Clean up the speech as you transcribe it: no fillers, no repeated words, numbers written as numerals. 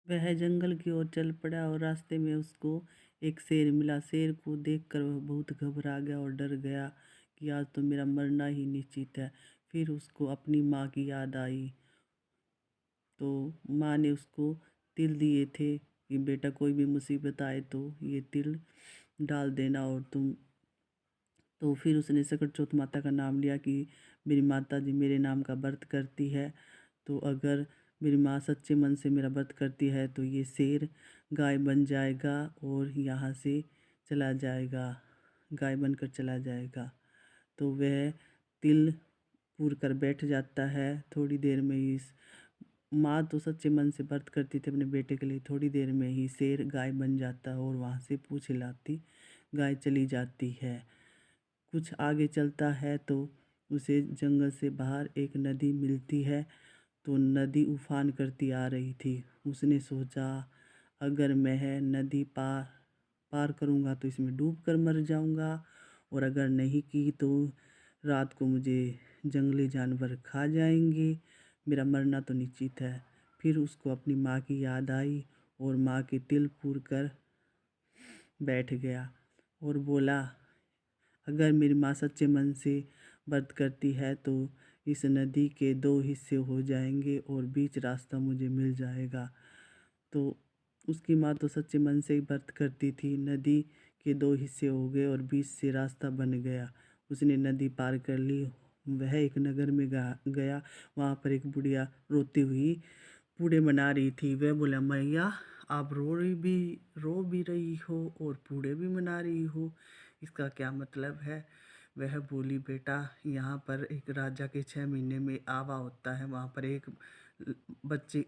वह जंगल की ओर चल पड़ा और रास्ते में उसको एक शेर मिला। शेर को देखकर वह बहुत घबरा गया और डर गया कि आज तो मेरा मरना ही निश्चित है। फिर उसको अपनी माँ की याद आई। तो माँ ने उसको तिल दिए थे कि बेटा कोई भी मुसीबत आए तो ये तिल डाल देना। और तुम तो फिर उसने सकट चौथ माता का नाम लिया कि मेरी माता जी मेरे नाम का व्रत करती है, तो अगर मेरी माँ सच्चे मन से मेरा व्रत करती है तो ये शेर गाय बन जाएगा और यहाँ से चला जाएगा, गाय बनकर चला जाएगा। तो वह तिल पूर कर बैठ जाता है। थोड़ी देर में ही माँ तो सच्चे मन से व्रत करती थी अपने बेटे के लिए। थोड़ी देर में ही शेर गाय बन जाता है और वहाँ से पूँछ हिलाती गाय चली जाती है। कुछ आगे चलता है तो उसे जंगल से बाहर एक नदी मिलती है। तो नदी उफान करती आ रही थी। उसने सोचा अगर मैं नदी पार पार करूँगा तो इसमें डूब कर मर जाऊँगा, और अगर नहीं की तो रात को मुझे जंगली जानवर खा जाएंगे, मेरा मरना तो निश्चित है। फिर उसको अपनी माँ की याद आई और माँ के तिल पूर कर बैठ गया और बोला अगर मेरी माँ सच्चे मन से व्रत करती है तो इस नदी के 2 हिस्से हो जाएंगे और बीच रास्ता मुझे मिल जाएगा। तो उसकी माँ तो सच्चे मन से ही व्रत करती थी। नदी के 2 हिस्से हो गए और बीच से रास्ता बन गया। उसने नदी पार कर ली। वह एक नगर में गया। वहाँ पर एक बुढ़िया रोती हुई पूड़े बना रही थी। वह बोला मैया आप रो भी रही हो और पूड़े भी बना रही हो, इसका क्या मतलब है? वह बोली बेटा यहाँ पर एक राजा के 6 महीने में आवा होता है। वहाँ पर एक बच्चे